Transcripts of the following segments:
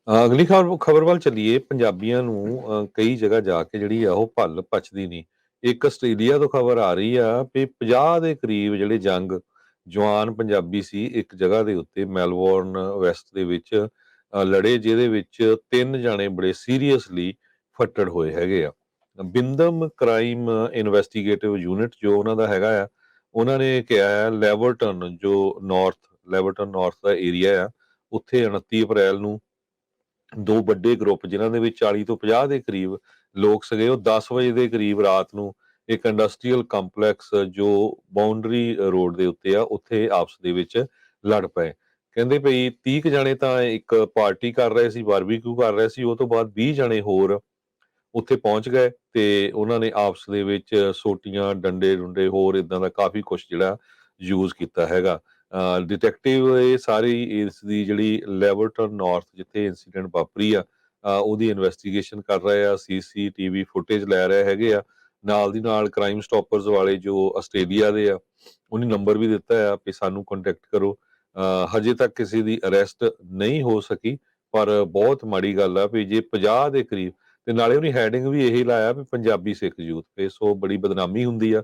ਅਗਲੀ ਖਬਰ ਵੱਲ ਚੱਲੀਏ। ਪੰਜਾਬੀਆਂ ਨੂੰ ਕਈ ਜਗ੍ਹਾ ਜਾ ਕੇ ਜਿਹੜੀ ਆ ਉਹ ਭੱਲ ਪਚਦੀ ਨਹੀਂ। ਇੱਕ ਆਸਟ੍ਰੇਲੀਆ ਤੋਂ ਖਬਰ ਆ ਰਹੀ ਆ ਵੀ 50 ਦੇ ਕਰੀਬ ਜਿਹੜੇ ਜੰਗ ਜਵਾਨ ਪੰਜਾਬੀ ਸੀ, ਇੱਕ ਜਗ੍ਹਾ ਦੇ ਉੱਤੇ ਮੈਲਬੌਰਨ ਵੈਸਟ ਦੇ ਵਿੱਚ ਲੜੇ, ਜਿਹਦੇ ਵਿੱਚ 3 ਜਾਣੇ ਬੜੇ ਸੀਰੀਅਸਲੀ ਫੱਟੜ ਹੋਏ ਹੈਗੇ ਆ। ਬਿੰਦਮ ਕ੍ਰਾਈਮ ਇਨਵੈਸਟੀਗੇਟਿਵ ਯੂਨਿਟ ਜੋ ਉਹਨਾਂ ਦਾ ਹੈਗਾ ਆ, ਉਹਨਾਂ ਨੇ ਕਿਹਾ ਹੈ ਲੈਵਰਟਨ ਨਾਰਥ ਦਾ ਏਰੀਆ ਆ, ਉੱਥੇ 29 ਅਪ੍ਰੈਲ ਨੂੰ ਦੋ ਵੱਡੇ ਗਰੁੱਪ ਜਿਨ੍ਹਾਂ ਦੇ ਵਿੱਚ 40 ਤੋਂ 50 ਦੇ ਕਰੀਬ ਲੋਕ ਸੀਗੇ, ਉਹ 10 ਵਜੇ ਦੇ ਕਰੀਬ ਰਾਤ ਨੂੰ ਇੱਕ ਇੰਡਸਟਰੀਅਲ ਕੰਪਲੈਕਸ ਜੋ ਬਾਉਂਡਰੀ ਰੋਡ ਦੇ ਉੱਤੇ ਆ, ਉੱਥੇ ਆਪਸ ਦੇ ਵਿੱਚ ਲੜ ਪਏ। ਕਹਿੰਦੇ ਭਈ 30 ਕੁ ਜਾਣੇ ਤਾਂ ਇੱਕ ਪਾਰਟੀ ਕਰ ਰਹੇ ਸੀ, ਬਾਰਬੀਕਿਊ ਕਰ ਰਹੇ ਸੀ। ਉਹ ਤੋਂ ਬਾਅਦ 20 ਜਾਣੇ ਹੋਰ ਉੱਥੇ ਪਹੁੰਚ ਗਏ ਤੇ ਉਹਨਾਂ ਨੇ ਆਪਸ ਦੇ ਵਿੱਚ ਸੋਟੀਆਂ, ਡੰਡੇ ਡੁੰਡੇ ਹੋਰ ਇਦਾਂ ਦਾ ਕਾਫੀ ਕੁਛ ਜਿਹੜਾ ਯੂਜ਼ ਕੀਤਾ ਹੈਗਾ। ਡਿਟੈਕਟਿਵ ਇਹ ਸਾਰੀ ਇਸ ਦੀ ਜਿਹੜੀ ਲੈਵਰਟਨ ਨਾਰਥ ਜਿੱਥੇ ਇੰਸੀਡੈਂਟ ਵਾਪਰੀ ਆ, ਉਹਦੀ ਇਨਵੈਸਟੀਗੇਸ਼ਨ ਕਰ ਰਹੇ ਆ, ਸੀਸੀਟੀਵੀ ਫੁਟੇਜ ਲੈ ਰਹੇ ਹੈਗੇ ਆ। ਨਾਲ ਦੀ ਨਾਲ ਕ੍ਰਾਈਮ ਸਟਾਪਰਸ ਵਾਲੇ ਜੋ ਆਸਟ੍ਰੇਲੀਆ ਦੇ ਆ, ਉਹਨੇ ਨੰਬਰ ਵੀ ਦਿੱਤਾ ਆ ਕਿ ਸਾਨੂੰ ਕੰਟੈਕਟ ਕਰੋ। ਹਜੇ ਤੱਕ ਕਿਸੇ ਦੀ ਅਰੈਸਟ ਨਹੀਂ ਹੋ ਸਕੀ, ਪਰ ਬਹੁਤ ਮਾੜੀ ਗੱਲ ਆ ਵੀ ਜੇ 50 ਦੇ ਕਰੀਬ, ਤੇ ਨਾਲੇ ਉਹਨੇ ਹੈਡਿੰਗ ਵੀ ਇਹੀ ਲਾਇਆ ਵੀ ਪੰਜਾਬੀ ਸਿੱਖ ਯੂਥ ਤੇ, ਸੋ ਬੜੀ ਬਦਨਾਮੀ ਹੁੰਦੀ ਆ।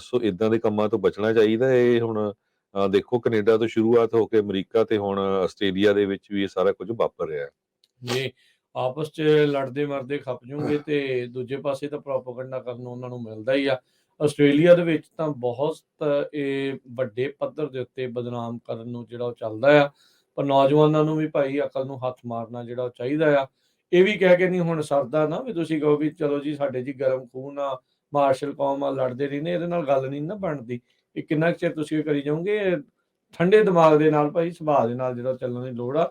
ਸੋ ਇਦਾਂ ਦੇ ਕੰਮਾਂ ਤੋਂ ਬਚਣਾ ਚਾਹੀਦਾ। ਇਹ ਹੁਣ ਦੇਖੋ, ਕੈਨੇਡਾ ਤੋਂ ਸ਼ੁਰੂਆਤ ਹੋ ਕੇ ਅਮਰੀਕਾ ਤੇ ਹੁਣ ਆਸਟ੍ਰੇਲੀਆ ਦੇ ਵਿੱਚ ਵੀ ਇਹ ਸਾਰਾ ਕੁਝ ਵਾਪਰ ਰਿਹਾ ਹੈ। ਜੇ ਆਪਸ 'ਚ ਲੜਦੇ ਮਰਦੇ ਖਪ ਜੂਗੇ ਤੇ ਦੂਜੇ ਪਾਸੇ ਤਾਂ ਪ੍ਰੋਪੇਗੈਂਡਾ ਕਰਨ ਨੂੰ ਉਹਨਾਂ ਨੂੰ ਮਿਲਦਾ ਹੀ ਆ। ਆਸਟ੍ਰੇਲੀਆ ਦੇ ਵਿੱਚ ਤਾਂ ਬਹੁਤ ਇਹ ਵੱਡੇ ਪੱਧਰ ਦੇ ਉੱਤੇ ਬਦਨਾਮ ਕਰਨ ਨੂੰ ਜਿਹੜਾ ਉਹ ਚੱਲਦਾ ਆ, ਪਰ ਨੌਜਵਾਨਾਂ ਨੂੰ ਵੀ ਭਾਈ ਅਕਲ ਨੂੰ ਹੱਥ ਮਾਰਨਾ ਜਿਹੜਾ ਉਹ ਚਾਹੀਦਾ ਆ। ਇਹ ਵੀ ਕਹਿ ਕੇ ਨਹੀਂ ਹੁਣ ਸਰਦਾ ਨਾ ਵੀ ਤੁਸੀਂ ਕਹੋ ਵੀ ਚਲੋ ਜੀ ਸਾਡੇ ਜੀ ਗਰਮ ਖੂਨ ਆ, ਮਾਰਸ਼ਲ ਕੌਮ ਆ, ਲੜਦੇ ਰਹਿੰਦੇ, ਇਹਦੇ ਨਾਲ ਗੱਲ ਨਹੀਂ ਨਾ ਬਣਦੀ। ਇਹ ਕਿੰਨਾ ਕੁ ਚਿਰ ਤੁਸੀਂ ਇਹ ਕਰੀ ਜਾਓਗੇ? ਠੰਡੇ ਦਿਮਾਗ ਦੇ ਨਾਲ ਭਾਈ, ਸੁਭਾਅ ਦੇ ਨਾਲ ਜਿਹੜਾ ਚੱਲਣ ਦੀ ਲੋੜ ਆ।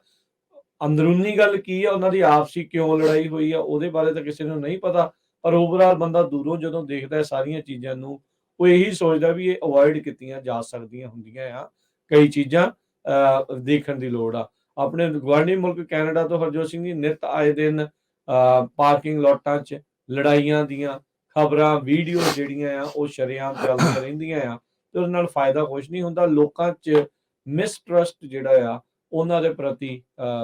ਅੰਦਰੂਨੀ ਗੱਲ ਕੀ ਆ, ਉਹਨਾਂ ਦੀ ਆਪਸੀ ਕਿਉਂ ਲੜਾਈ ਹੋਈ ਆ, ਉਹਦੇ ਬਾਰੇ ਤਾਂ ਕਿਸੇ ਨੂੰ ਨਹੀਂ ਪਤਾ। ਪਰ ਓਵਰਆਲ ਬੰਦਾ ਦੂਰੋਂ ਜਦੋਂ ਦੇਖਦਾ ਹੈ ਸਾਰੀਆਂ ਚੀਜ਼ਾਂ ਨੂੰ, ਉਹ ਇਹੀ ਸੋਚਦਾ ਵੀ ਇਹ ਅਵੋਇਡ ਕੀਤੀਆਂ ਜਾ ਸਕਦੀਆਂ ਹੁੰਦੀਆਂ ਆ। ਕਈ ਚੀਜ਼ਾਂ ਦੇਖਣ ਦੀ ਲੋੜ ਆ। ਆਪਣੇ ਗੁਆਂਢੀ ਮੁਲਕ ਕੈਨੇਡਾ ਤੋਂ ਹਰਜੋਤ ਸਿੰਘ ਜੀ ਨਿੱਤ ਆਏ ਦਿਨ ਪਾਰਕਿੰਗ ਲੋਟਾਂ 'ਚ ਲੜਾਈਆਂ ਦੀਆਂ ਖਬਰਾਂ, ਵੀਡੀਓ ਜਿਹੜੀਆਂ ਆ ਉਹ ਸ਼ਰੇਆਮ ਚੱਲਦੀਆਂ ਰਹਿੰਦੀਆਂ ਆ, ਤੇ ਉਹਦੇ ਨਾਲ ਫਾਇਦਾ ਕੁਛ ਨਹੀਂ ਹੁੰਦਾ। ਲੋਕਾਂ 'ਚ ਮਿਸਟਰਸਟ ਜਿਹੜਾ ਆ ਉਹਨਾਂ ਦੇ ਪ੍ਰਤੀ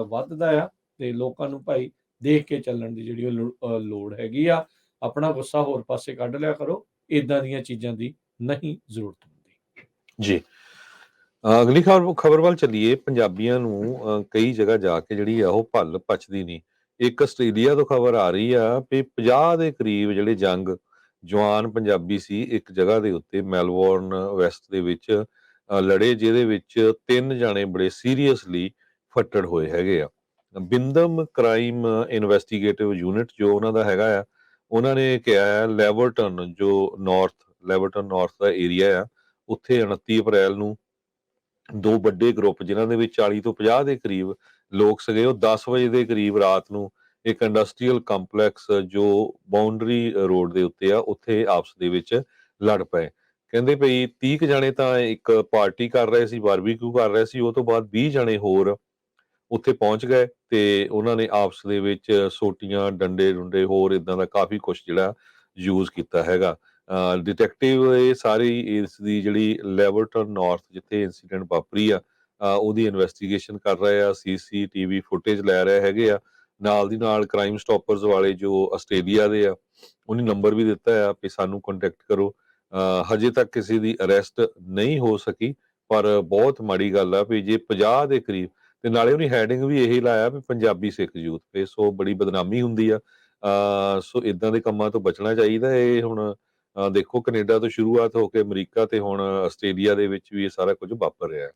ਵੱਧਦਾ ਆ, ਤੇ ਲੋਕਾਂ ਨੂੰ ਭਾਈ ਦੇਖ ਕੇ ਚੱਲਣ ਦੀ ਜਿਹੜੀ ਉਹ ਲੋੜ ਹੈਗੀ ਆ। ਆਪਣਾ ਗੁੱਸਾ ਹੋਰ ਪਾਸੇ ਕੱਢ ਲਿਆ ਕਰੋ, ਇਦਾਂ ਦੀਆਂ ਚੀਜ਼ਾਂ ਦੀ ਨਹੀਂ ਜ਼ਰੂਰਤ ਹੁੰਦੀ। ਜੀ। ਅਗਲੀ ਖਬਰ ਵੱਲ ਚੱਲੀਏ। ਪੰਜਾਬੀਆਂ ਨੂੰ ਕਈ ਜਗ੍ਹਾ ਜਾ ਕੇ ਜਿਹੜੀ ਆ ਉਹ ਭੱਲ ਪਚਦੀ ਨਹੀਂ। ਇੱਕ ਆਸਟ੍ਰੇਲੀਆ ਤੋਂ ਖਬਰ ਆ ਰਹੀ ਆ ਵੀ 50 ਦੇ ਕਰੀਬ ਜਿਹੜੇ ਜੰਗ ਜਵਾਨ ਪੰਜਾਬੀ ਸੀ, ਇੱਕ ਜਗ੍ਹਾ ਦੇ ਉੱਤੇ ਮੈਲਬੌਰਨ ਵੈਸਟ ਦੇ ਵਿੱਚ ਲੜੇ, ਜਿਹਦੇ ਵਿੱਚ 3 ਜਾਣੇ ਬੜੇ ਸੀਰੀਅਸਲੀ ਫੱਟੜ ਹੋਏ ਹੈਗੇ ਆ। ਬਿੰਦਮ ਕ੍ਰਾਈਮ ਇਨਵੈਸਟੀਗੇਟਿਵ ਯੂਨਿਟ ਜੋ ਉਹਨਾਂ ਦਾ ਹੈਗਾ ਆ, ਉਹਨਾਂ ਨੇ ਕਿਹਾ ਹੈ ਲੈਵਰਟਨ ਨਾਰਥ ਦਾ ਏਰੀਆ ਆ, ਉੱਥੇ 29 ਅਪ੍ਰੈਲ ਨੂੰ ਦੋ ਵੱਡੇ ਗਰੁੱਪ ਜਿਨ੍ਹਾਂ ਦੇ ਵਿੱਚ 40 ਤੋਂ 50 ਦੇ ਕਰੀਬ ਲੋਕ ਸੀਗੇ, ਉਹ 10 ਵਜੇ ਦੇ ਕਰੀਬ ਰਾਤ ਨੂੰ ਇੱਕ ਇੰਡਸਟਰੀਅਲ ਕੰਪਲੈਕਸ ਜੋ ਬਾਉਂਡਰੀ ਰੋਡ ਦੇ ਉੱਤੇ ਆ, ਉੱਥੇ ਆਪਸ ਦੇ ਵਿੱਚ ਲੜ ਪਏ। ਕਹਿੰਦੇ ਭਈ 30 ਕੁ ਜਾਣੇ ਤਾਂ ਇੱਕ ਪਾਰਟੀ ਕਰ ਰਹੇ ਸੀ, ਬਾਰਬੀਕਿਊ ਕਰ ਰਹੇ ਸੀ। ਉਹ ਤੋਂ ਬਾਅਦ 20 ਜਾਣੇ ਹੋਰ ਉੱਥੇ ਪਹੁੰਚ ਗਏ ਤੇ ਉਹਨਾਂ ਨੇ ਆਪਸ ਦੇ ਵਿੱਚ ਸੋਟੀਆਂ, ਡੰਡੇ ਡੁੰਡੇ ਹੋਰ ਇਦਾਂ ਦਾ ਕਾਫੀ ਕੁਛ ਜਿਹੜਾ ਯੂਜ਼ ਕੀਤਾ ਹੈਗਾ। ਡਿਟੈਕਟਿਵ ਇਹ ਸਾਰੀ ਇਸ ਦੀ ਜਿਹੜੀ ਲੈਵਰਟਨ ਨਾਰਥ ਜਿੱਥੇ ਇੰਸੀਡੈਂਟ ਵਾਪਰੀ ਆ, ਉਹਦੀ ਇਨਵੈਸਟੀਗੇਸ਼ਨ ਕਰ ਰਹੇ ਆ, ਸੀਸੀਟੀਵੀ ਫੁਟੇਜ ਲੈ ਰਹੇ ਹੈਗੇ ਆ। ਨਾਲ ਦੀ ਨਾਲ ਕ੍ਰਾਈਮ ਸਟਾਪਰਸ ਵਾਲੇ ਜੋ ਆਸਟ੍ਰੇਲੀਆ ਦੇ ਆ, ਉਹਨੇ ਨੰਬਰ ਵੀ ਦਿੱਤਾ ਆ ਕਿ ਸਾਨੂੰ ਕੰਟੈਕਟ ਕਰੋ। ਹਜੇ ਤੱਕ ਕਿਸੇ ਦੀ ਅਰੈਸਟ ਨਹੀਂ ਹੋ ਸਕੀ, ਪਰ ਬਹੁਤ ਮਾੜੀ ਗੱਲ ਆ ਵੀ ਜੇ 50 ਦੇ ਕਰੀਬ, ਤੇ ਨਾਲੇ ਉਹਨੇ ਹੈਡਿੰਗ ਵੀ ਇਹੀ ਲਾਇਆ ਵੀ ਪੰਜਾਬੀ ਸਿੱਖ ਯੂਥ ਤੇ, ਸੋ ਬੜੀ ਬਦਨਾਮੀ ਹੁੰਦੀ ਆ। ਸੋ ਇਦਾਂ ਦੇ ਕੰਮਾਂ ਤੋਂ ਬਚਣਾ ਚਾਹੀਦਾ। ਇਹ ਹੁਣ ਦੇਖੋ, ਕੈਨੇਡਾ ਤੋਂ ਸ਼ੁਰੂਆਤ ਹੋ ਕੇ ਅਮਰੀਕਾ ਤੇ ਹੁਣ ਆਸਟ੍ਰੇਲੀਆ ਦੇ ਵਿੱਚ ਵੀ ਇਹ ਸਾਰਾ ਕੁਝ ਵਾਪਰ ਰਿਹਾ ਹੈ।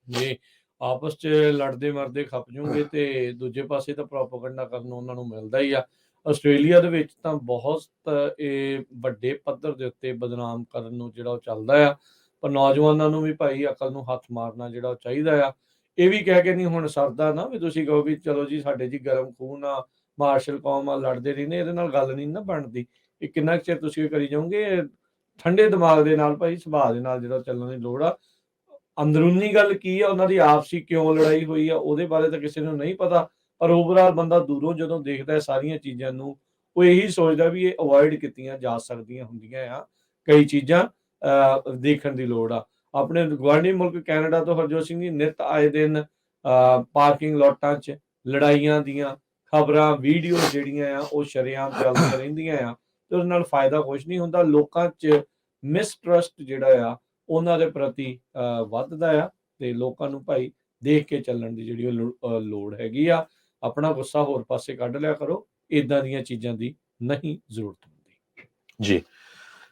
ਜੇ ਆਪਸ 'ਚ ਲੜਦੇ ਮਰਦੇ ਖਪ ਜੂਗੇ ਤੇ ਦੂਜੇ ਪਾਸੇ ਤਾਂ ਪ੍ਰੋਪੇਗੈਂਡਾ ਕਰਨ ਨੂੰ ਉਹਨਾਂ ਨੂੰ ਮਿਲਦਾ ਹੀ ਆ। ਆਸਟ੍ਰੇਲੀਆ ਦੇ ਵਿੱਚ ਤਾਂ ਬਹੁਤ ਇਹ ਵੱਡੇ ਪੱਧਰ ਦੇ ਉੱਤੇ ਬਦਨਾਮ ਕਰਨ ਨੂੰ ਜਿਹੜਾ ਉਹ ਚੱਲਦਾ ਆ, ਪਰ ਨੌਜਵਾਨਾਂ ਨੂੰ ਵੀ ਭਾਈ ਅਕਲ ਨੂੰ ਹੱਥ ਮਾਰਨਾ ਜਿਹੜਾ ਉਹ ਚਾਹੀਦਾ ਆ। ਇਹ ਵੀ ਕਹਿ ਕੇ ਨਹੀਂ ਹੁਣ ਸਰਦਾ ਨਾ ਵੀ ਤੁਸੀਂ ਕਹੋ ਵੀ ਚਲੋ ਜੀ ਸਾਡੇ ਜੀ ਗਰਮ ਖੂਨ ਆ, ਮਾਰਸ਼ਲ ਕੌਮ ਆ, ਲੜਦੇ ਰਹਿੰਦੇ, ਇਹਦੇ ਨਾਲ ਗੱਲ ਨਹੀਂ ਨਾ ਬਣਦੀ। ਇਹ ਕਿੰਨਾ ਕੁ ਚਿਰ ਤੁਸੀਂ ਇਹ ਕਰੀ ਜਾਓਗੇ? ਠੰਡੇ ਦਿਮਾਗ ਦੇ ਨਾਲ ਭਾਈ, ਸੁਭਾਅ ਦੇ ਨਾਲ ਜਿਹੜਾ ਚੱਲਣ ਦੀ ਲੋੜ ਆ। ਅੰਦਰੂਨੀ ਗੱਲ ਕੀ ਆ, ਉਹਨਾਂ ਦੀ ਆਪਸੀ ਕਿਉਂ ਲੜਾਈ ਹੋਈ ਆ, ਉਹਦੇ ਬਾਰੇ ਤਾਂ ਕਿਸੇ ਨੂੰ ਨਹੀਂ ਪਤਾ। ਪਰ ਓਵਰਆਲ ਬੰਦਾ ਦੂਰੋਂ ਜਦੋਂ ਦੇਖਦਾ ਹੈ ਸਾਰੀਆਂ ਚੀਜ਼ਾਂ ਨੂੰ, ਉਹ ਇਹੀ ਸੋਚਦਾ ਵੀ ਇਹ ਅਵੋਇਡ ਕੀਤੀਆਂ ਜਾ ਸਕਦੀਆਂ ਹੁੰਦੀਆਂ ਆ। ਕਈ ਚੀਜ਼ਾਂ ਦੇਖਣ ਦੀ ਲੋੜ ਆ। ਆਪਣੇ ਗੁਆਂਢੀ ਮੁਲਕ ਕੈਨੇਡਾ ਤੋਂ ਹਰਜੋਤ ਸਿੰਘ ਜੀ ਨਿੱਤ ਆਏ ਦਿਨ ਪਾਰਕਿੰਗ ਲੋਟਾਂ 'ਚ ਲੜਾਈਆਂ ਦੀਆਂ ਖਬਰਾਂ, ਵੀਡੀਓਜ਼ ਜਿਹੜੀਆਂ ਆ ਉਹ ਸ਼ਰੇਆਮ ਚੱਲਦੀਆਂ ਰਹਿੰਦੀਆਂ ਆ ਤੇ ਉਹਦੇ ਨਾਲ ਫਾਇਦਾ ਕੁਛ ਨਹੀਂ ਹੁੰਦਾ। ਲੋਕਾਂ 'ਚ ਮਿਸਟਰਸਟ ਜਿਹੜਾ ਆ ਉਹਨਾਂ ਦੇ ਪ੍ਰਤੀ ਵੱਧਦਾ ਆ ਤੇ ਲੋਕਾਂ ਨੂੰ ਭਾਈ ਦੇਖ ਕੇ ਚੱਲਣ ਦੀ ਜਿਹੜੀ ਉਹ ਲੋੜ ਹੈਗੀ ਆ। ਆਪਣਾ ਗੁੱਸਾ ਹੋਰ ਪਾਸੇ ਕੱਢ ਲਿਆ ਕਰੋ, ਏਦਾਂ ਦੀਆਂ ਚੀਜ਼ਾਂ ਦੀ ਨਹੀਂ ਜ਼ਰੂਰਤ ਹੁੰਦੀ। ਜੀ।